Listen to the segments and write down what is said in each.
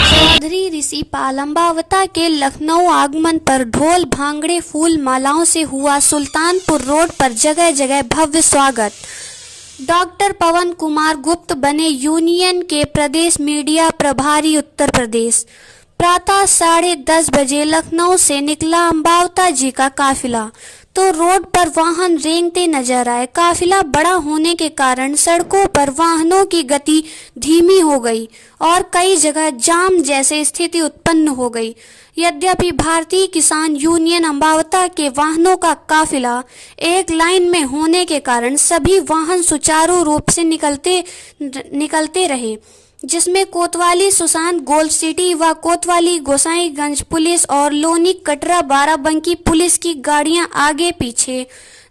चौधरी ऋषि पाल अम्बावता के लखनऊ आगमन पर ढोल भांगड़े फूल मालाओं से हुआ सुल्तानपुर रोड पर जगह जगह भव्य स्वागत। डॉक्टर पवन कुमार गुप्त बने यूनियन के प्रदेश मीडिया प्रभारी उत्तर प्रदेश। प्रातः 10:30 बजे लखनऊ से निकला अम्बावता जी का काफिला, तो रोड पर वाहन रेंगते नजर आए। काफिला बड़ा होने के कारण सड़कों पर वाहनों की गति धीमी हो गई और कई जगह जाम जैसी स्थिति उत्पन्न हो गई। यद्यपि भारतीय किसान यूनियन अम्बावता के वाहनों का काफिला एक लाइन में होने के कारण सभी वाहन सुचारू रूप से निकलते रहे, जिसमें कोतवाली सुशांत गोल्ड सिटी व कोतवाली गोसाईगंज पुलिस और लोनी कटरा बाराबंकी पुलिस की गाड़ियां आगे पीछे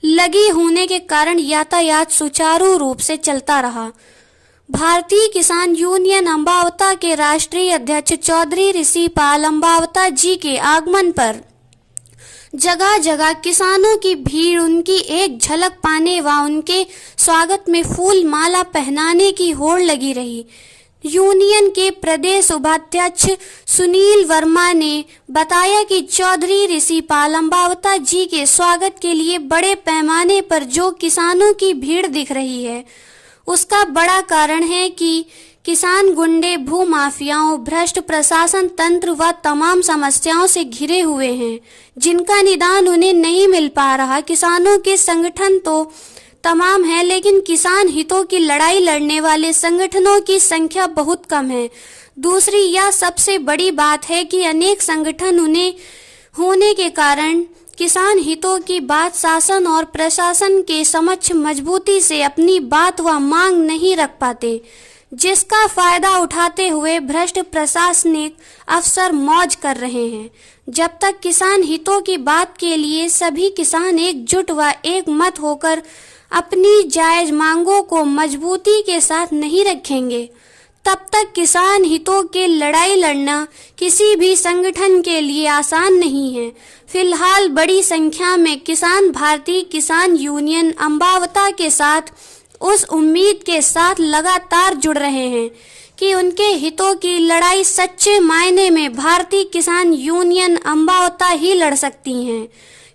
लगी होने के कारण यातायात सुचारू रूप से चलता रहा। भारतीय किसान यूनियन अम्बावता के राष्ट्रीय अध्यक्ष चौधरी ऋषि पाल अम्बावता जी के आगमन पर जगह जगह किसानों की भीड़ उनकी एक झलक पाने व उनके स्वागत में फूल माला पहनाने की होड़ लगी रही। यूनियन के प्रदेश उपाध्यक्ष सुनील वर्मा ने बताया कि चौधरी ऋषि पाल अम्बावता जी के स्वागत के लिए बड़े पैमाने पर जो किसानों की भीड़ दिख रही है, उसका बड़ा कारण है कि किसान गुंडे, भूमाफियाओं, भ्रष्ट प्रशासन तंत्र व तमाम समस्याओं से घिरे हुए हैं, जिनका निदान उन्हें नहीं मिल पा रहा। किसानों के संगठन तो तमाम है, लेकिन किसान हितों की लड़ाई लड़ने वाले संगठनों की संख्या बहुत कम है। दूसरी यह सबसे बड़ी बात है कि अनेक संगठन उन्हें होने के कारण किसान हितों की बात शासन और प्रशासन के समक्ष मजबूती से अपनी बात व मांग नहीं रख पाते, जिसका फायदा उठाते हुए भ्रष्ट प्रशासनिक अफसर मौज कर रहे हैं। जब तक किसान हितों की बात के लिए सभी किसान एकजुट व एक मत होकर अपनी जायज मांगों को मजबूती के साथ नहीं रखेंगे, तब तक किसान हितों के लड़ाई लड़ना किसी भी संगठन के लिए आसान नहीं है। फिलहाल बड़ी संख्या में किसान भारतीय किसान यूनियन अम्बावता के साथ उस उम्मीद के साथ लगातार जुड़ रहे हैं कि उनके हितों की लड़ाई सच्चे मायने में भारतीय किसान यूनियन अम्बावता ही लड़ सकती हैं,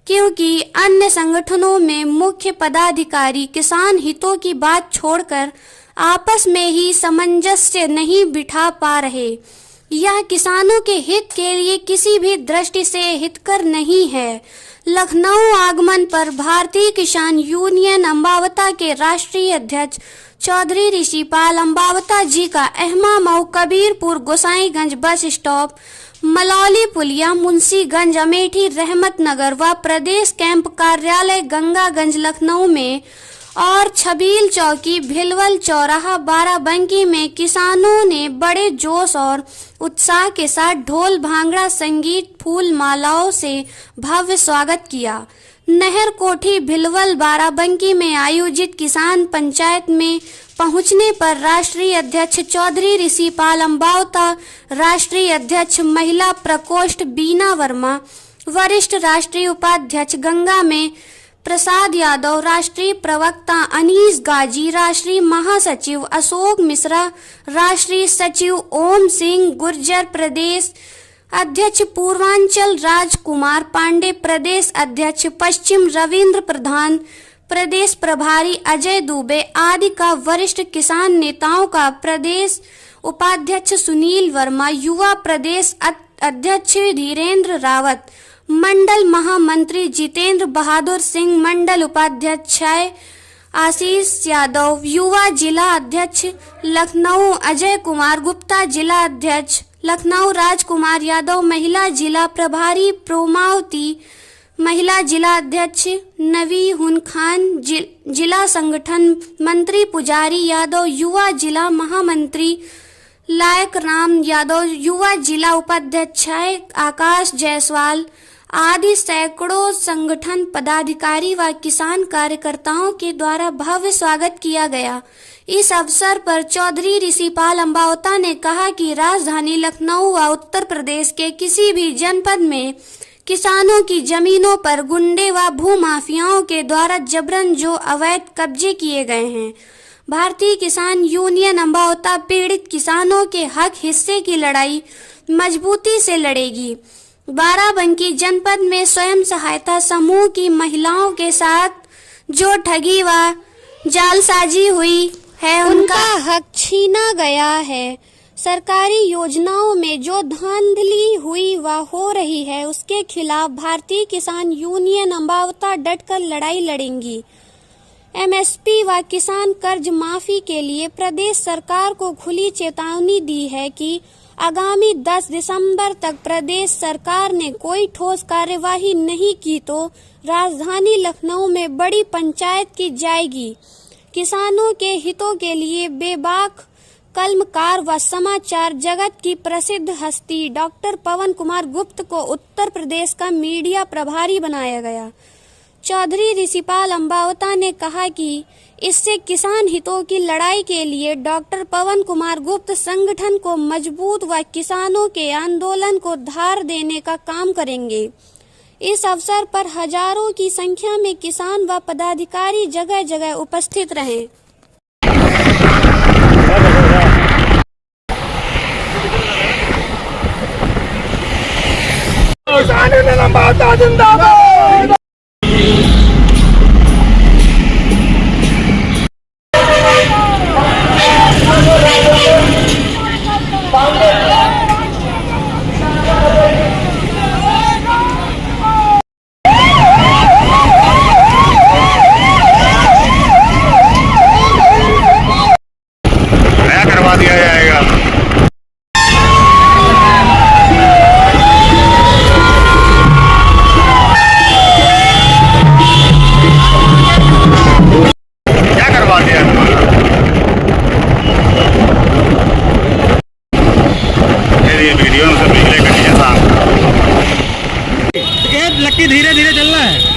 क्योंकि अन्य संगठनों में मुख्य पदाधिकारी किसान हितों की बात छोड़कर आपस में ही सामंजस्य नहीं बिठा पा रहे। यह किसानों के हित के लिए किसी भी दृष्टि से हितकर नहीं है। लखनऊ आगमन पर भारतीय किसान यूनियन अम्बावता के राष्ट्रीय अध्यक्ष चौधरी ऋषि पाल अम्बावता जी का अहमामऊ, कबीरपुर, गोसाईगंज बस स्टॉप, मलौली पुलिया, मुंशीगंज, अमेठी, रहमत नगर व प्रदेश कैंप कार्यालय गंगागंज लखनऊ में और छबील चौकी, भिलवल चौराहा, बाराबंकी में किसानों ने बड़े जोश और उत्साह के साथ ढोल भांगड़ा, संगीत, फूल मालाओं से भव्य स्वागत किया। नहर कोठी, भिलवल, बाराबंकी में आयोजित किसान पंचायत में पहुंचने पर राष्ट्रीय अध्यक्ष चौधरी ऋषि पाल अम्बावता, राष्ट्रीय अध्यक्ष महिला प्रकोष्ठ बीना वर्मा, वरिष्ठ राष्ट्रीय उपाध्यक्ष गंगा में प्रसाद यादव, राष्ट्रीय प्रवक्ता अनीस गाजी, राष्ट्रीय महासचिव अशोक मिश्रा, राष्ट्रीय सचिव ओम सिंह गुर्जर, प्रदेश अध्यक्ष पूर्वांचल राजकुमार पांडे, प्रदेश अध्यक्ष पश्चिम रविंद्र प्रधान, प्रदेश प्रभारी अजय दुबे आदि का वरिष्ठ किसान नेताओं का प्रदेश उपाध्यक्ष सुनील वर्मा, युवा प्रदेश अध्यक्ष धीरेन्द्र रावत, मंडल महामंत्री जितेंद्र बहादुर सिंह, मंडल उपाध्यक्ष आशीष यादव, युवा जिला अध्यक्ष लखनऊ अजय कुमार गुप्ता, जिला अध्यक्ष लखनऊ राजकुमार यादव, महिला जिला प्रभारी प्रोमावती, महिला जिला अध्यक्ष नवी हुन खान, जिला संगठन मंत्री पुजारी यादव, युवा जिला महामंत्री लायक राम यादव, युवा जिला उपाध्यक्ष आकाश जायसवाल आदि सैकड़ों संगठन पदाधिकारी व किसान कार्यकर्ताओं के द्वारा भव्य स्वागत किया गया। इस अवसर पर चौधरी ऋषि पाल अम्बावता ने कहा कि राजधानी लखनऊ व उत्तर प्रदेश के किसी भी जनपद में किसानों की जमीनों पर गुंडे व भूमाफियाओं के द्वारा जबरन जो अवैध कब्जे किए गए हैं, भारतीय किसान यूनियन अम्बावता पीड़ित किसानों के हक हिस्से की लड़ाई मजबूती से लड़ेगी। बाराबंकी जनपद में स्वयं सहायता समूह की महिलाओं के साथ जो ठगी व जालसाजी हुई है, उनका हक छीना गया है। सरकारी योजनाओं में जो धांधली हुई व हो रही है, उसके खिलाफ भारतीय किसान यूनियन अम्बावता डटकर लड़ाई लड़ेंगी। एमएसपी व किसान कर्ज माफी के लिए प्रदेश सरकार को खुली चेतावनी दी है कि आगामी 10 दिसंबर तक प्रदेश सरकार ने कोई ठोस कार्यवाही नहीं की तो राजधानी लखनऊ में बड़ी पंचायत की जाएगी। किसानों के हितों के लिए बेबाक कलमकार व समाचार जगत की प्रसिद्ध हस्ती डॉक्टर पवन कुमार गुप्त को उत्तर प्रदेश का मीडिया प्रभारी बनाया गया। चौधरी ऋषिपाल अम्बावता ने कहा कि इससे किसान हितों की लड़ाई के लिए डॉक्टर पवन कुमार गुप्त संगठन को मजबूत व किसानों के आंदोलन को धार देने का काम करेंगे। इस अवसर पर हजारों की संख्या में किसान व पदाधिकारी जगह जगह उपस्थित रहे। लक्की धीरे धीरे चलना है।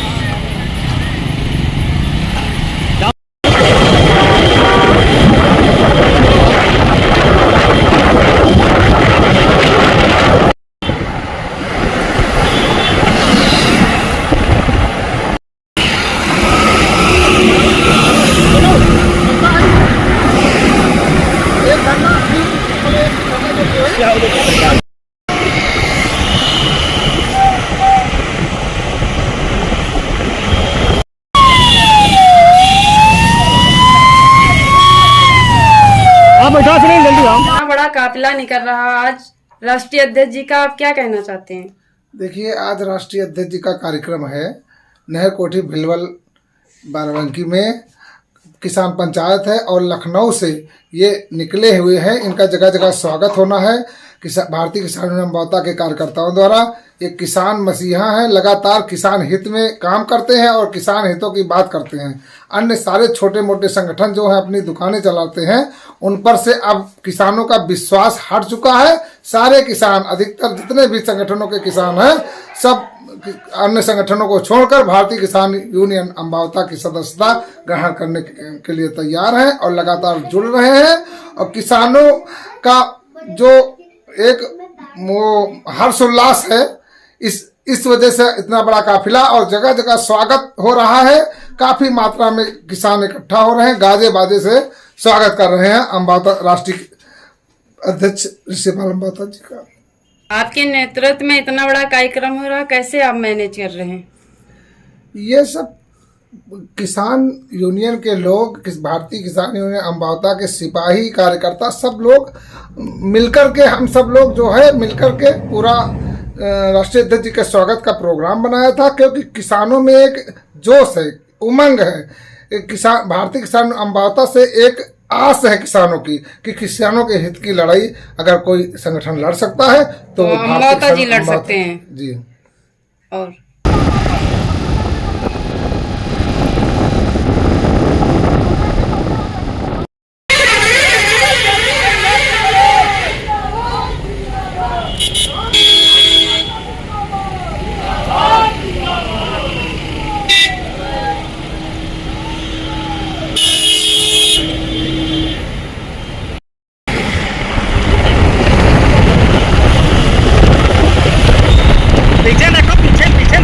इतना बड़ा काफिला निकल रहा, आज राष्ट्रीय अध्यक्ष जी का आप क्या कहना चाहते हैं? देखिए, आज राष्ट्रीय अध्यक्ष जी का कार्यक्रम है नहर कोठी भिलवल बाराबंकी में। किसान पंचायत है और लखनऊ से ये निकले हुए हैं। इनका जगह जगह स्वागत होना है। भारतीय किसान यूनियन अम्बावता के कार्यकर्ताओं द्वारा ये किसान मसीहा हैं, लगातार किसान हित में काम करते हैं और किसान हितों की बात करते हैं। अन्य सारे छोटे मोटे संगठन जो हैं अपनी दुकानें चलाते हैं, उन पर से अब किसानों का विश्वास हट चुका है। सारे किसान, अधिकतर जितने भी संगठनों के किसान हैं, सब अन्य संगठनों को छोड़कर भारतीय किसान यूनियन अम्बावता की सदस्यता ग्रहण करने के लिए तैयार हैं और लगातार जुड़ रहे हैं। और किसानों का जो एक हर्षोल्लास है, इस वजह से इतना बड़ा काफिला और जगह जगह स्वागत हो रहा है। काफी मात्रा में किसान इकट्ठा हो रहे हैं, गाजे बाजे से स्वागत कर रहे हैं अम्बावता राष्ट्रीय अध्यक्ष ऋषिपाल अम्बावता जी का। आपके नेतृत्व में इतना बड़ा कार्यक्रम हो रहा, कैसे आप मैनेज कर रहे हैं? ये सब किसान यूनियन के लोग, भारतीय किसान यूनियन अम्बावता के सिपाही कार्यकर्ता, सब लोग मिलकर के, हम सब लोग जो है मिलकर के पूरा राष्ट्रीय अध्यक्ष जी के स्वागत का प्रोग्राम बनाया था। क्योंकि किसानों में एक जोश है, उमंग है। किसान, भारतीय किसान अम्बावता से एक आस है किसानों की कि किसानों के हित की लड़ाई अगर कोई संगठन लड़ सकता है तो अम्बावता जी लड़ सकते हैं जी। और पीछे देखो, पीछे पीछे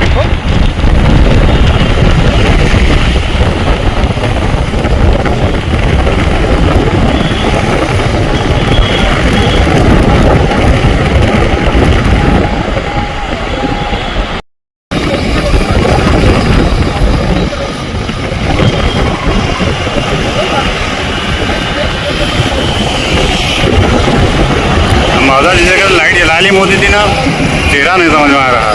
मौजा जिस जगह लाइट जला ली मोदी थी ना, चेहरा नहीं समझ में आ रहा।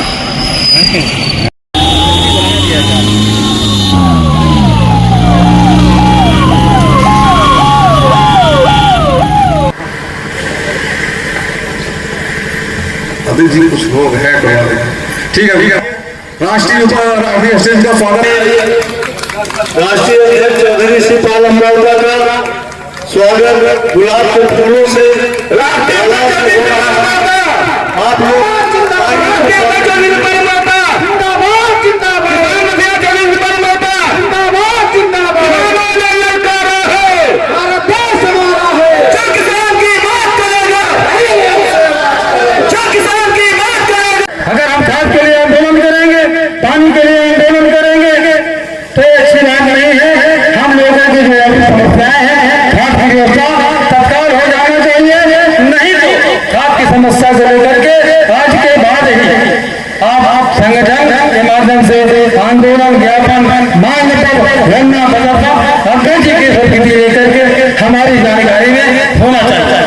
अभी जी कुछ लोग हैं ठीक है राष्ट्रीय स्टेज का स्वागत राष्ट्रीय अध्यक्ष चौधरी श्री पालमराव का स्वागत गुलाब के फूलों से आप लोग अगर हम खाद के लिए आंदोलन करेंगे, पानी के लिए आंदोलन करेंगे तो ये अच्छी बात नहीं है। हम लोगों की जो समस्याएं हैं, खाद की व्यवस्था तत्काल हो जाना चाहिए, नहीं तो खाद की समस्या से लेकर के आज के बाद ही आप संगठन के माध्यम से आंदोलन ज्ञापन मांग पर धरना प्रदर्शन अध्यक्ष की स्वीकृति लेकर के हमारी जानकारी में होना चाहिए।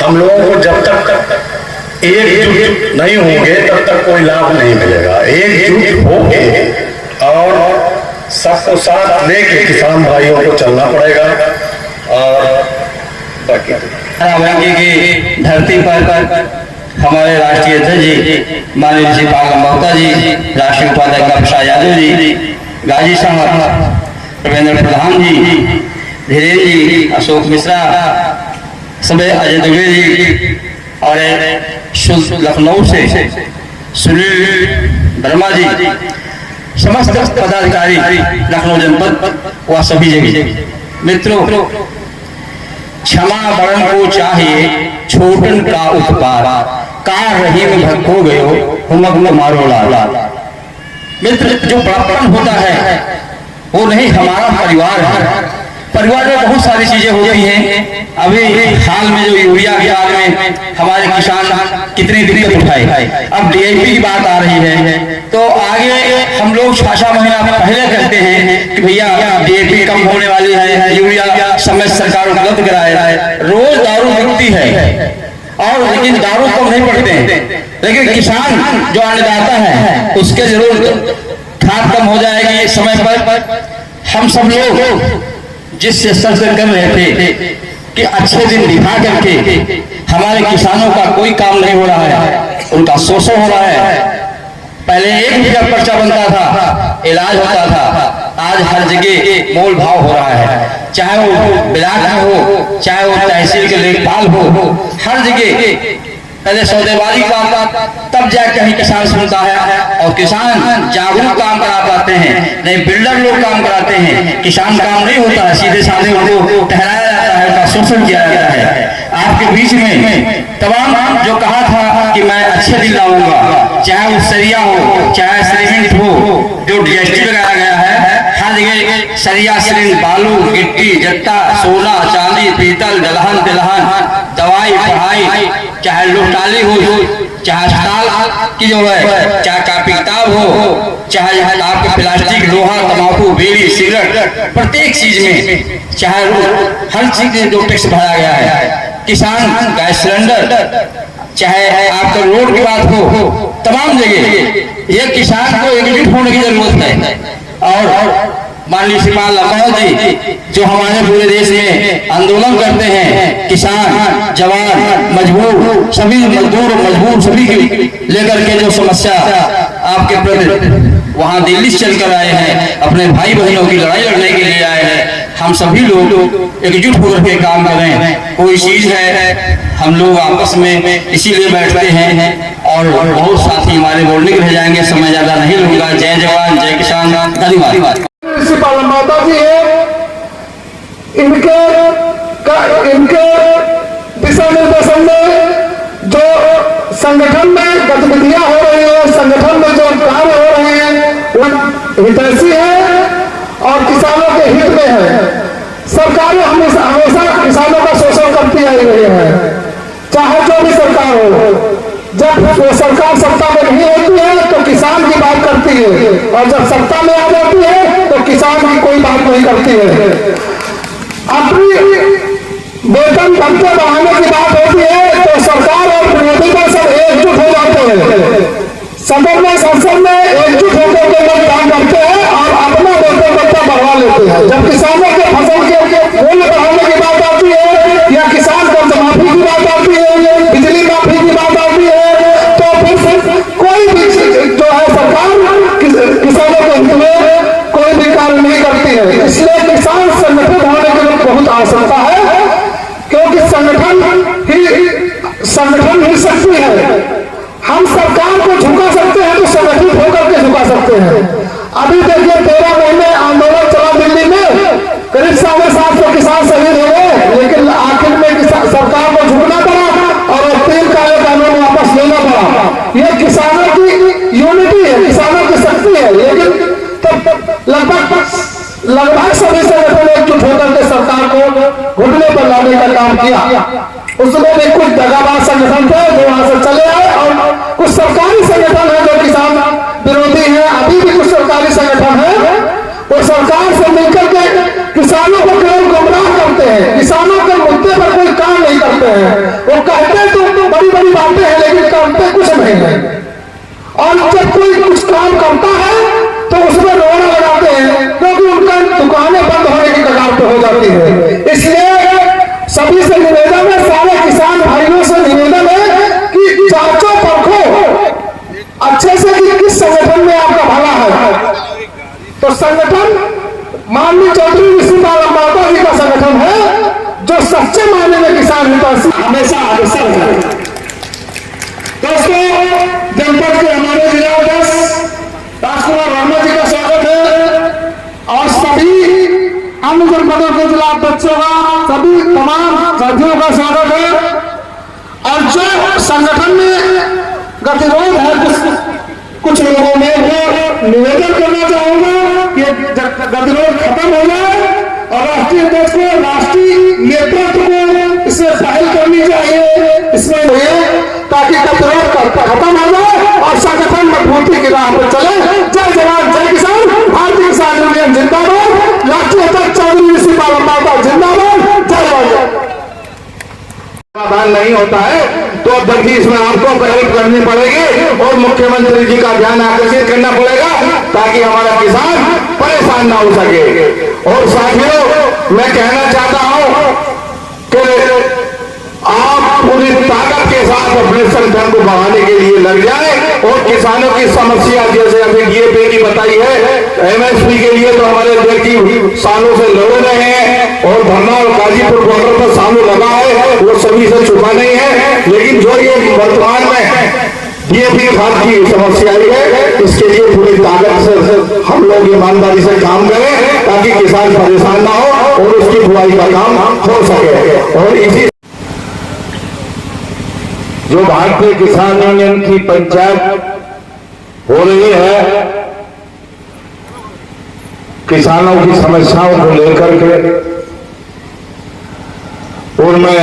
हम लोगों को जब तक एकजुट नहीं होंगे तब तक कोई लाभ नहीं मिलेगा। एकजुट होंगे और सबको साथ लेके किसान भाइयों को चलना पड़ेगा। और बाकी बाराबंकी की धरती पर हमारे राष्ट्रीय अध्यक्ष जी माननीय श्री पालमराव जी, राष्ट्रीय उपाध्यक्ष प्रसाद यादव जी, गाजी साहब, रविंद्र प्रधान जी, धीरेन्द्र जी, अशोक मिश्रा, समय अजय दुबे जी और लखनऊ से सुनील वर्मा जी, समस्त पदाधिकारी लखनऊ जनपद व सभी जगह। मित्रों, क्षमा बड़न को चाहिए छोटन का उत्पाद, कार रही में भक्त हो गयो हुमक में मारो लाला। मित्र, जो बड़प्पन होता है वो नहीं हमारा परिवार है। परिवार में बहुत सारी चीजें होती हैं। अभी हाल में जो यूरिया के बारे में हमारे किसान कितनी दिक्कत उठाए, अब डीएपी की बात आ रही है तो आगे हम लोग 6 महीना पहले कहते हैं कि भैया डीएपी कम होने वाली है, यूरिया समय सरकार उपलब्ध कराए। रोज दारू बिकती है और लेकिन दारू कम नहीं पड़ते हैं, लेकिन किसान जो अन्नदाता है उसके जरूर खाद कम हो जाएगी समय पर। हम सब लोग जिस स्तर से कर रहे थे कि अच्छे दिन दिखा करके हमारे किसानों का कोई काम नहीं हो रहा है, उनका शोषण हो रहा है। पहले 1 रुपया पर्चा बनता था, इलाज होता था, आज हर जगह मोल भाव हो रहा है। चाहे वो ब्लॉक में हो, चाहे वो तहसील के लेखपाल हो, हर जगह पहले सौदेबाजी का तब जाकर कहीं किसान सुनता है और किसान जागरूक काम करा पाते हैं, नहीं बिल्डर लोग काम कराते हैं। किसान काम नहीं होता है, सीधे साधे उनको ठहराया जाता है, उनका शोषण किया जाता है। आपके बीच में तमाम जो कहा था कि मैं अच्छे दिन लाऊंगा, चाहे वो सरिया हो, चाहे सीमेंट हो, जो जीएसटी लगाया गया है, हर जगह सरिया, सीमेंट, बालू, गिट्टी, जट्टा, सोना, चांदी, डिजिटल दलहन तिलहन दवाई पढ़ाई, चाहे लोटाली हो, चाहे अस्पताल की जो है, चाहे कापी किताब हो, चाहे आपके प्लास्टिक लोहा तंबाकू बीड़ी सिगरेट, प्रत्येक चीज में चाहे हर चीज में जो टैक्स भरा गया है। किसान गैस सिलेंडर, चाहे आपका रोड की बात हो, तमाम जगह ये किसान को एकजुट होने की जरूरत है। और माननीय शिवपाल लंबावत जी जो हमारे पूरे देश में आंदोलन करते हैं, किसान जवान मजबूर सभी मजदूर मजबूर सभी लेकर के जो समस्या आपके प्रति वहां दिल्ली से चलकर आए हैं, अपने भाई बहनों की लड़ाई लड़ने के लिए आए हैं। हम सभी लोग एकजुट होकर के काम करें। कोई चीज है हम लोग आपस में इसीलिए बैठते हैं, और बहुत साथी हमारे बोलने के रह जाएंगे, समय ज्यादा नहीं लूंगा। जय जवान जय किसान, धन्यवाद। प्रिंसिपल माता जी है, इनके दिशा निर्देशन में जो संगठन में गतिविधियां हो रही है, संगठन में जो कार्य हो रहे हैं वो हितैषी है और किसानों के हित में है। सरकारें हमेशा किसानों का शोषण करती आई रही है, चाहे जो भी सरकार हो। जब वो सरकार सत्ता में नहीं होती है तो किसान की बात करती है, और जब सत्ता में आ जाती है तो किसान की कोई बात नहीं करती है। अपनी वेतन भत्ते बढ़ाने की बात होती है तो सरकार और विरोधी दल सब एकजुट हो जाते हैं, सदन में संसद में एकजुट होकर के लोग काम करते हैं और अपना वेतन भत्ता बढ़ा लेते हैं। जब किसानों के फसल के मूल्य बढ़ाने की बात आती है या किसान कर्ज माफी की बात आती है, बिजली माफी की बात आती है, तो फिर कोई भी जो है सरकार किसानों के हित में कोई भी कार्य नहीं करती है। इसलिए किसान संगठित होने की बहुत आवश्यकता है, क्योंकि संगठन ही शक्ति है। हम सरकार को झुका सकते हैं तो संगठित होकर के झुका सकते हैं। अभी देखिए 13 महीने आंदोलन चला दिल्ली में, करीब 750 किसान शहीद हो गए, लेकिन आखिर में सरकार को झुकना पड़ा और 3 काले कानून वापस लेना पड़ा। ये किसानों की यूनिटी है, किसानों की शक्ति है। लेकिन लगभग सभी संगठन एकजुट होकर के सरकार को घुटने पर लाने का काम किया। उसमें भी कुछ दगाबाज संगठन थे जो वहां से चले आए, और कुछ सरकारी संगठन है जो किसान विरोधी है। अभी भी कुछ सरकारी संगठन है वो सरकार से मिलकर के किसानों को केवल गुमराह करते हैं, किसानों के मुद्दे पर कोई काम नहीं करते हैं। वो कहते तो बड़ी बड़ी बातें हैं लेकिन करते कुछ नहीं है, और जब कोई कुछ काम करता है तो उसमें रोना लगाते हैं, क्योंकि उनका दुकानें बंद होने की कगार पे हो जाती है। इसलिए सभी से निवेदन है, सारे किसान भाइयों से निवेदन है कि जांचो परखो अच्छे से कि किस संगठन में आपका भला है। तो संगठन माननीय चौधरी ऋषिपाल लंबावत जी का संगठन है जो सच्चे मायने में किसान हितैषी हमेशा अग्रसर है। दोस्तों, जनपद के हमारे जिला अध्यक्ष राजकुमार वर्मा जी का स्वागत है, और सभी अन्य जनपदों के जिला अध्यक्षों का, सभी तमाम साथियों का स्वागत है। और जो संगठन में गतिरोध है कुछ लोगों में, वो निवेदन करना चाहूंगा कि गतिरोध खत्म हो जाए और राष्ट्रीय अध्यक्ष को, राष्ट्रीय नेतृत्व को इसमें पहल करनी चाहिए, इसमें ताकि गतिरोध खत्म हो जाए और संगठन मजबूती की राह पर चले। जय जवान जय किसान, भारतीय किसान यूनियन जिंदाबाद, राष्ट्रीय अध्यक्ष चौधरी ऋषिपाल लंबावत जिंदाबाद, जय जवान। समाधान नहीं होता है तो अब देखिए इसमें आपको पहल करनी पड़ेगी और मुख्यमंत्री जी का ध्यान आकर्षित करना पड़ेगा ताकि हमारा किसान परेशान ना हो सके। और साथियों, मैं कहना चाहता हूं कि आप पूरी ताकत के साथ अपने संगठन को बढ़ाने के लिए लग जाए और किसानों की समस्या, जैसे अभी डीएपी की बताई है, एमएसपी के लिए तो हमारे व्यक्ति सालों से लड़ रहे हैं और धरना और गाजीपुर बॉर्डर पर सालों लगा है, वो सभी से छुपा नहीं है। लेकिन जो ये वर्तमान में डीएपी खाद की समस्या आई है, इसके लिए पूरी ताकत से हम लोग ईमानदारी से काम करें ताकि किसान परेशान ना हो और उसकी बुआई का काम हो सके। और इसी जो भारतीय किसान यूनियन की पंचायत हो रही है, किसानों की समस्याओं को लेकर के और मैं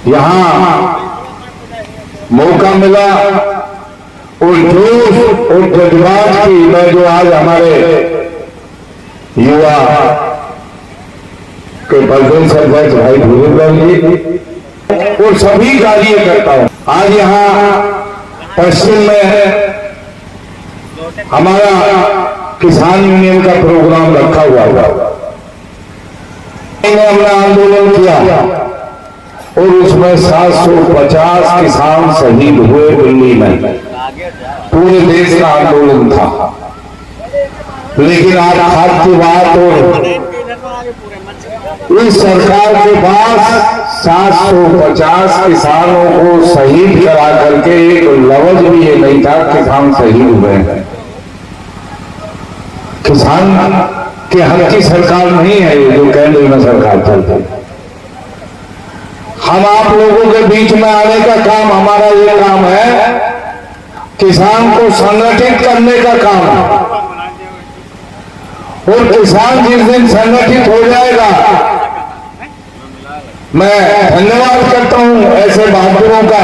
यहाँ मौका मिला और जोश और जज्बात की मैं जो आज हमारे युवा के प्रदेश अध्यक्ष भाई भूपेंद्र जी और सभी का लिए करता हूं। आज यहाँ पश्चिम में हमारा किसान यूनियन का प्रोग्राम रखा हुआ था। हमने आंदोलन किया और उसमें 750 किसान शहीद हुए दिल्ली में। पूरे देश का आंदोलन था, लेकिन आज खाद्य बात और इस सरकार के पास 750 किसानों को शहीद करा करके एक लफ्ज भी ये नहीं था किसान शहीद हुए हैं। किसान के हक की सरकार नहीं है ये जो केंद्र में सरकार चलती है। हम आप लोगों के बीच में आने का काम हमारा ये काम है, किसान को संगठित करने का काम है। और किसान जिस दिन संगठित हो जाएगा, मैं धन्यवाद करता हूं ऐसे बहादुरों का।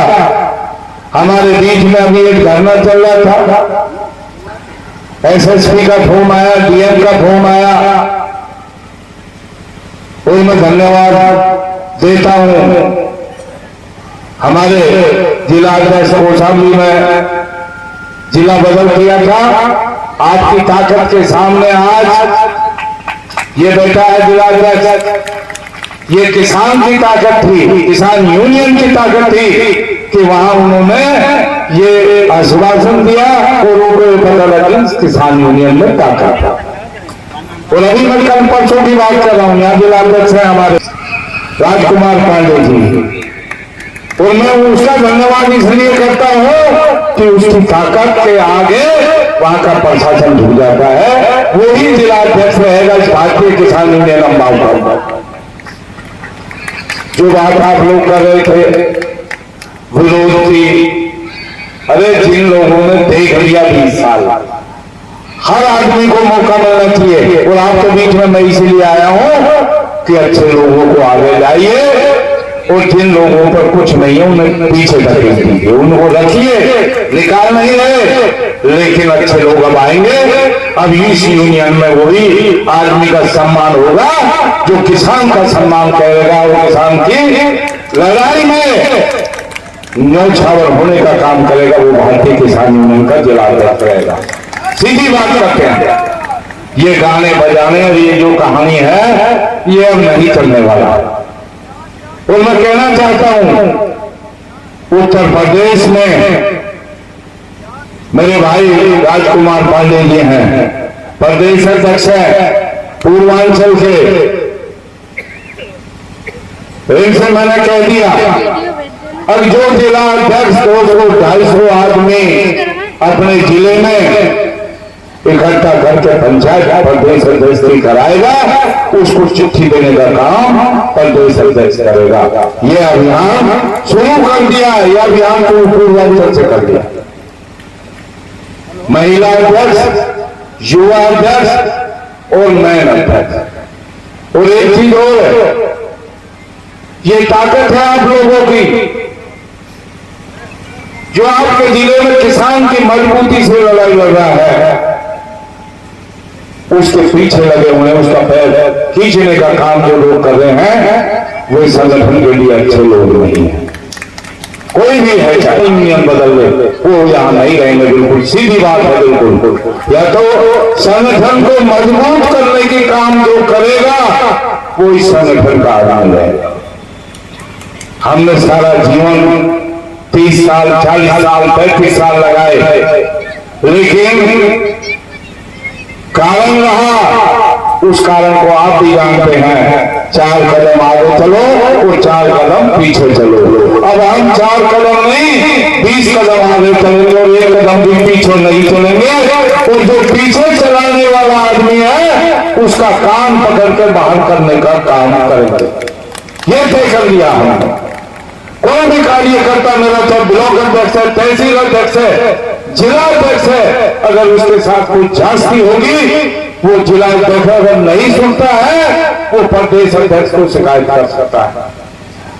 हमारे बीच में अभी एक धरना चल रहा था, एसएसपी का फोन आया, डीएम का फोन आया, और मैं धन्यवाद देता हूं हमारे जिला अध्यक्ष कौशाम्बी में जिला बदल किया था। आपकी ताकत के सामने आज ये बैठा है जिला अध्यक्ष। ये किसान की ताकत थी, किसान यूनियन की ताकत थी कि वहां उन्होंने ये आश्वासन दिया और उनको पता लगा किसान यूनियन में ताकत था। और अभी मैं कल परसों की बात कर रहा हूं, यहाँ जिला अध्यक्ष है हमारे राजकुमार पांडे जी, और मैं उसका धन्यवाद इसलिए करता हूं कि उसकी ताकत के आगे वहां का प्रशासन झुक जाता है। वही जिला अध्यक्ष रहेगा इस भारतीय किसान यूनियन अम्बाव का। जो बात आप लोग कर रहे थे विरोध की, अरे जिन लोगों ने देख लिया 20 साल, हर आदमी को मौका मिलना चाहिए। और आपके बीच में मैं इसीलिए आया हूं कि अच्छे लोगों को आगे लाइए और जिन लोगों पर कुछ नहीं है उन्हें पीछे धकेल दीजिए, उनको रखिए, निकाल नहीं रहे, लेकिन अच्छे लोग अब आएंगे। अब इस यूनियन में वही आदमी का सम्मान होगा जो किसान का सम्मान करेगा और किसान की लड़ाई में न्यौछावर होने का काम करेगा, वो भारतीय किसान यूनियन का जिला अध्यक्ष रहेगा। सीधी बात करते हैं, ये गाने बजाने और ये जो कहानी है ये अब नहीं चलने वाला। और मैं कहना चाहता हूं उत्तर प्रदेश में मेरे भाई राजकुमार पांडे जी हैं, प्रदेश अध्यक्ष है पूर्वांचल से। इनसे मैंने कह दिया अब जो जिला अध्यक्ष 200-250 आदमी अपने जिले में इकट्ठा करके पंचायत प्रदेश अध्यक्ष की कराएगा, उसको चिट्ठी देने का काम प्रदेश अध्यक्ष करेगा। ये अभियान शुरू कर दिया, यह अभियान को पूर्वांचल से कर दिया। महिला अध्यक्ष, युवा अध्यक्ष और नए अध्यक्ष। और एक चीज और है, ये ताकत है आप लोगों की जो आपके जिले में किसान की मजबूती से लड़ाई लड़ रहा है, उसके पीछे लगे हुए हैं, उसका पैर खींचने का काम जो लोग कर रहे हैं वो संगठन के लिए अच्छे लोग नहीं है। कोई भी है चाहे यूनियन बदल ले, वो यहाँ नहीं रहेंगे। बिल्कुल सीधी बात है, बिल्कुल। या तो संगठन को मजबूत करने के काम जो करेगा वो इस संगठन का आधार रहेगा। हमने सारा जीवन 30 साल, 40 साल, 35 साल लगाए, लेकिन कारण रहा, उस कारण को आप भी जानते हैं। 4 कदम आगे चलो और 4 कदम पीछे चलो। अब हम 4 कदम नहीं 20 कदम आगे चलेंगे और 1 कदम भी पीछे नहीं चलेंगे। और जो पीछे चलाने वाला आदमी है उसका कान पकड़ कर बाहर करने का काम करेंगे। ये तय कर लिया हमने। कोई भी कार्यकर्ता मेरा चाहे ब्लॉक अध्यक्ष है, तहसील अध्यक्ष है, जिला अध्यक्ष है, अगर उसके साथ कोई जांचती होगी, वो जिला अध्यक्ष अगर नहीं सुनता है वो प्रदेश अध्यक्ष को शिकायत कर सकता है।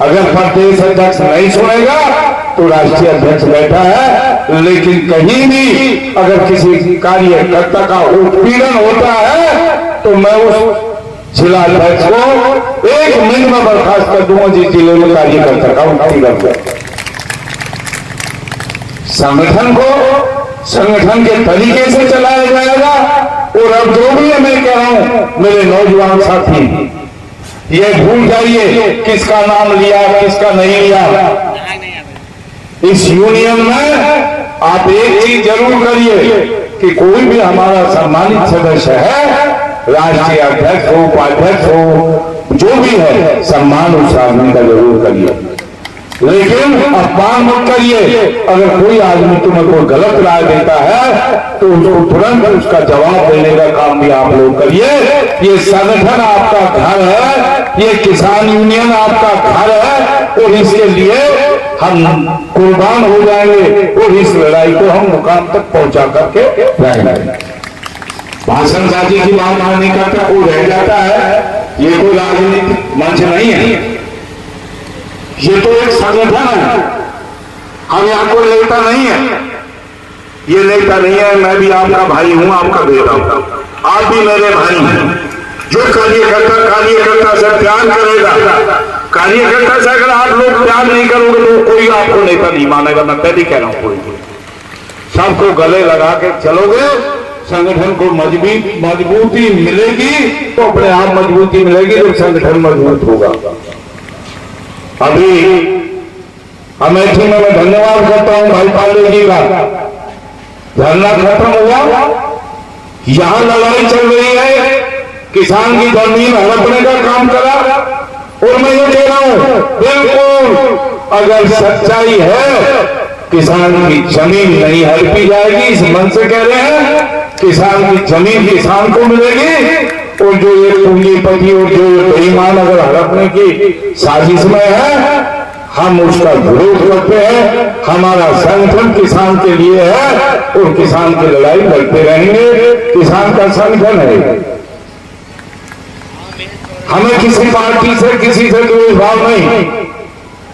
अगर प्रदेश अध्यक्ष नहीं सुनेगा तो राष्ट्रीय अध्यक्ष बैठा है। लेकिन कहीं भी अगर किसी कार्यकर्ता का उत्पीड़न होता है तो मैं उस जिला अध्यक्ष को 1 मिनट में बर्खास्त कर दूंगा जिस जिले में कार्यकर्ता का उत्पीड़न हो। संगठन को संगठन के तरीके से चलाया जाएगा। और अब जो भी है मैं कह रहा हूं मेरे नौजवान साथी, ये भूल जाइए किसका नाम लिया किसका नहीं लिया। इस यूनियन में आप एक चीज जरूर करिए कि कोई भी हमारा सम्मानित सदस्य है, राष्ट्रीय अध्यक्ष हो उपाध्यक्ष हो जो भी है, सम्मान उस आदमी का जरूर करिए। लेकिन अपमान मत करिए। अगर कोई आदमी तुम्हें कोई गलत राय देता है तो उसको तुरंत उसका जवाब देने का काम भी आप लोग करिए। ये संगठन आपका घर है, ये किसान यूनियन आपका घर है और इसके लिए हम कुर्बान हो जाएंगे और इस लड़ाई को हम मुकाम तक पहुंचा करके रहेंगे। भाषणबाजी की बात नहीं करता वो रह जाता है। ये कोई राजनीतिक मंच नहीं है, ये तो एक संगठन है। हम यहाँ कोई नेता नहीं है, ये नेता नहीं है। मैं भी आपका भाई हूँ, आपका बेटा हूँ, आप भी मेरे भाई हैं। जो कार्यकर्ता से प्यार करेगा, कार्यकर्ता से अगर आप लोग प्यार नहीं करोगे तो कोई आपको नेता नहीं मानेगा। मैं पहले कह रहा हूँ, कोई सबको गले लगा के चलोगे, संगठन को मजबूती मिलेगी तो अपने आप मजबूती मिलेगी जब संगठन मजबूत होगा। अभी अमेठी में मैं धन्यवाद करता हूं भाई पांडे जी का। धरना खत्म हुआ, यहां लड़ाई चल रही है, किसान की जमीन हड़पने का काम करा। और मैं ये कह रहा हूं बिल्कुल अगर सच्चाई है किसान की जमीन नहीं हड़पी जाएगी, इस मन से कह रहे हैं। किसान की जमीन किसान को मिलेगी और जो ये पूंजीपति और जो ये बेईमान अगर हड़पने की साजिश में है हम उसका विरोध करते हैं। हमारा संगठन किसान के लिए है और किसान की लड़ाई लड़ते रहेंगे। किसान का संगठन है, हमें किसी पार्टी से किसी से कोई भाव नहीं,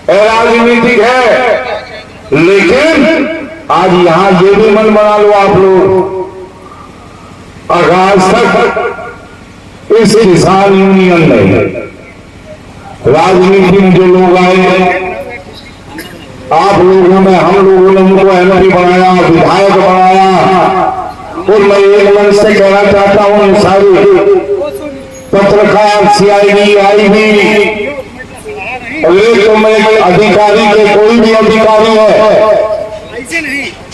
राजनीतिक है। लेकिन आज यहां ये भी मन बना लो आप लोग, आगाज तक इस किसान यूनियन में राजनीति में जो लोग आए, आप लोगों ने हम लोगों ने उनको एमपी बनाया, विधायक बनाया। और मैं एक मन से कहना चाहता हूं सारी पत्रकार सीआईडी आई भी, तो मैं अधिकारी के कोई भी अधिकारी है,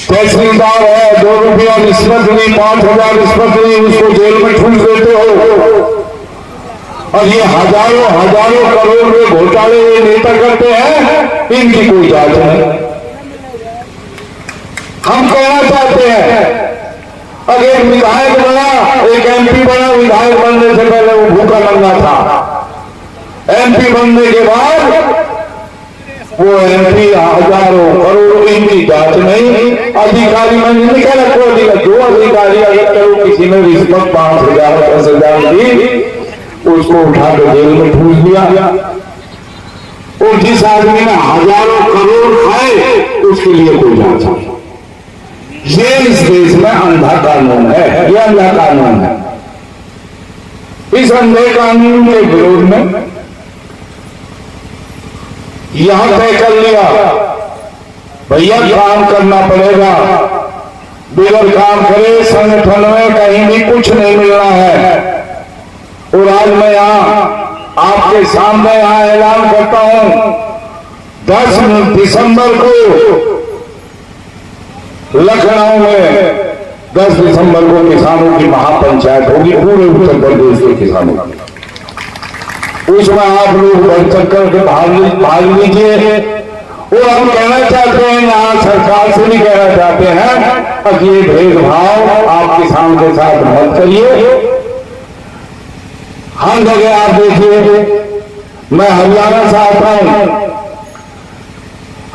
तहसीलदार है, 2 रुपया रिश्वत नहीं, 5,000 रिश्वत नहीं, उसको जेल में ठूस देते हो। और ये हजारों करोड़ के घोटाले ये नेता करते हैं, इनकी कोई जांच नहीं। हम कहना चाहते हैं अगर एक विधायक बना, एक एमपी बना, विधायक बनने से पहले वो भूखा नंगा था। एमपी बनने के बाद वो एमपी हजारों करोड़ों, इनकी जांच नहीं। अधिकारी मैंने नहीं कह रखा, जो अधिकारी अगर करो किसी ने रिश्वत 5,000 10,000 दी, उसको उठा के जेल में ठूस दिया। और जिस आदमी ने हजारों करोड़ खाए उसके लिए कोई जांच नहीं। ये इस देश में अंधा कानून है, ये अंधा कानून है। इस अंधे कानून के विरोध में यहां तय कर लिया भैया काम करना पड़ेगा, बिगड़ काम करे, संगठन में कहीं भी कुछ नहीं मिलना है। और आज मैं यहां आपके सामने यहां ऐलान करता हूं 10 दिसंबर को लखनऊ में 10 दिसंबर को किसानों की महापंचायत होगी, पूरे उत्तर प्रदेश के किसानों की। उसमें आप लोग बढ़ चढ़ करके भाग लीजिए। और हम कहना चाहते हैं, यहाँ सरकार से भी कहना चाहते हैं कि ये भेदभाव आप किसान के साथ मत करिए। हम जगह आप देखिए, मैं हरियाणा से आता हूं,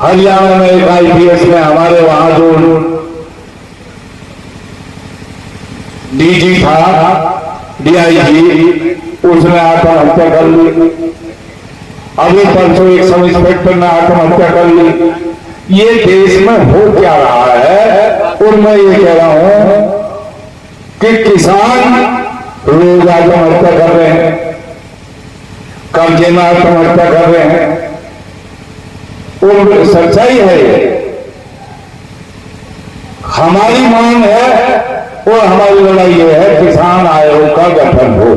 हरियाणा में एक IPS में हमारे वहां जो DG था, DIG, उसने आत्महत्या कर ली। अभी परसों एक सब इंस्पेक्टर ने आत्महत्या कर ली। ये देश में हो क्या रहा है? और मैं ये कह रहा हूं कि किसान रोज आत्महत्या कर रहे हैं, कर्जे में आत्महत्या कर रहे हैं। और सच्चाई है ये। हमारी मांग है और हमारी लड़ाई ये है किसान आयोग का गठन हो।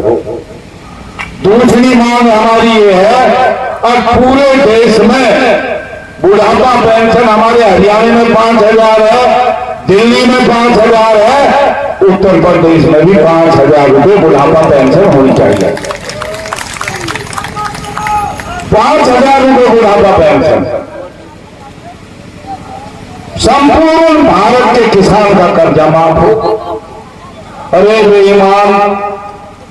दूसरी मांग हमारी ये है अब पूरे देश में बुढ़ापा पेंशन हमारे हरियाणा में 5,000 है, दिल्ली में 5,000 है, उत्तर प्रदेश में भी 5,000 रुपये बुढ़ापा पेंशन होनी चाहिए। 5,000 रुपये बुढ़ापा पेंशन संपूर्ण भारत के किसान का कर्जा माफ हो। अरे बेईमान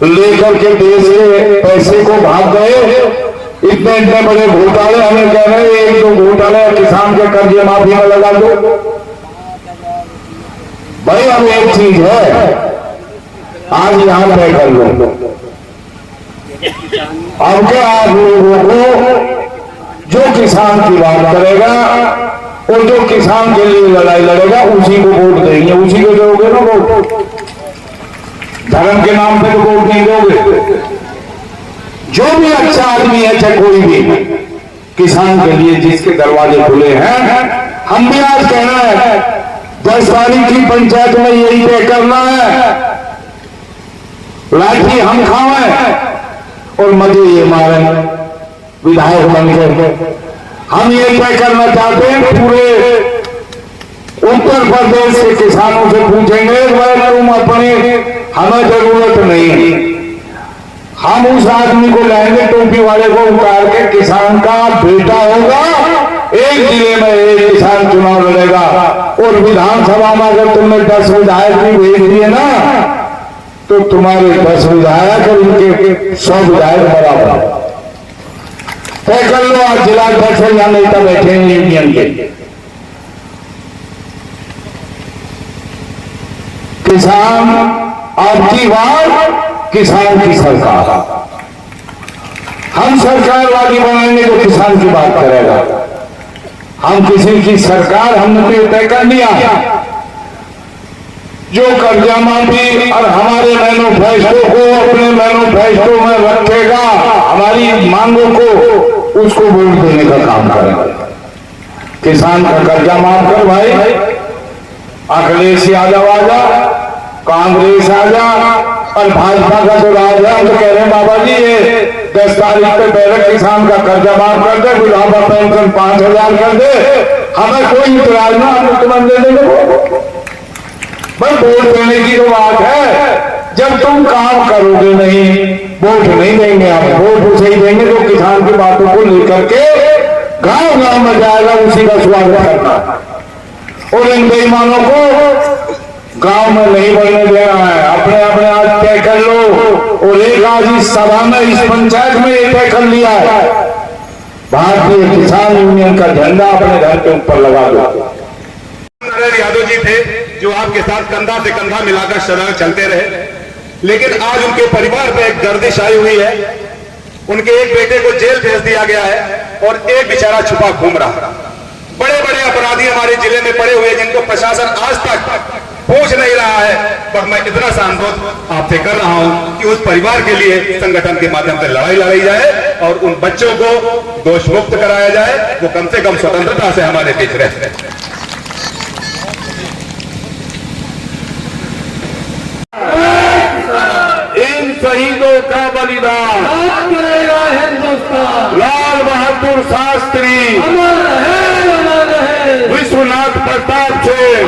लेकर के देश के पैसे को भाग गए। इतने इतने बड़े घोटाले हमें कह रहे हैं, एक दो घोटाले किसान के कर्जे माफी में लगा दो। भाई अब एक चीज है, आज यहां तय कर लो। अब क्या आप लोगों को जो किसान की बात करेगा और जो किसान के लिए लड़ाई लड़ेगा उसी को वोट देंगे, उसी को दोगे ना वोट। धर्म के नाम पे तो वोट नहीं दोगे। जो भी अच्छा आदमी है, चाहे कोई भी, किसान के लिए जिसके दरवाजे खुले हैं, हम भी आज कहना है 10 तारीख की पंचायत में यही तय करना है, लाठी हम खावें और मजे ये मारे विधायक बनकर। हम ये तय करना चाहते हैं पूरे उत्तर प्रदेश के किसानों से पूछेंगे भाई तुम अपनी हमें जरूरत नहीं, हम उस आदमी को लाएंगे टोपी वाले को उतार के, किसान का बेटा होगा, एक जिले में एक किसान चुनाव लड़ेगा। और विधानसभा में अगर तुमने 10 विधायक भी भेज दिए ना तो तुम्हारे 10 विधायक और उनके 100 विधायक बराबर। तय कर लो आज जिला अध्यक्ष या नेता बैठे हैं यूनियन के। किसान आपकी बात, किसान की सरकार। हम सरकारवादी बनाएंगे तो किसान की बात करेगा। हम किसी की सरकार हमने तय कर लिया, जो कर्जा माफी और हमारे मैनिफेस्टो को अपने मैनिफेस्टो में रखेगा, हमारी मांगों को उसको वोट देने का काम करेगा। किसान का कर्जा माफ कर भाई, अखिलेश यादव आ जा, कांग्रेस आ जा और भाजपा का जो राज है, हम तो कह रहे हैं बाबा जी ये 10 तारीख पे पहले किसान का कर्जा माफ कर दे, बुढ़ापा पेंशन 5,000 कर दे, हमें कोई इतराज ना, हम मुख्यमंत्री देंगे। भाई वोट देने की तो बात है, जब तुम काम करोगे नहीं वोट नहीं देंगे। आप वोट उसे ही देंगे जो किसान की बातों को लेकर के गांव गांव में जाएगा, उसी का स्वागत करना। और इन बेईमानों को गांव में नहीं बढ़ने देना है। अपने अपने आज तय कर लो। और एक आज इस सभा में, इस पंचायत में ये तय कर लिया है, भारतीय किसान यूनियन का झंडा अपने घर के ऊपर लगा दो। नरेंद्र यादव जी थे जो आपके साथ कंधा से कंधा मिलाकर सदा चलते रहे, लेकिन आज उनके परिवार पे एक गर्दिश आई हुई है। उनके एक बेटे को जेल भेज दिया गया है और एक बेचारा छुपा घूम रहा। बड़े बड़े अपराधी हमारे जिले में पड़े हुए जिनको प्रशासन आज तक पूछ नहीं रहा है। पर मैं इतना सा अनुरोध आपसे कर रहा हूं कि उस परिवार के लिए संगठन के माध्यम से लड़ाई लड़ी जाए और उन बच्चों को दोष मुक्त कराया जाए, वो कम से कम स्वतंत्रता से हमारे बीच रहे। इन शहीदों का बलिदान हिंदुस्तान। लाल बहादुर शास्त्री, विश्वनाथ प्रताप सिंह,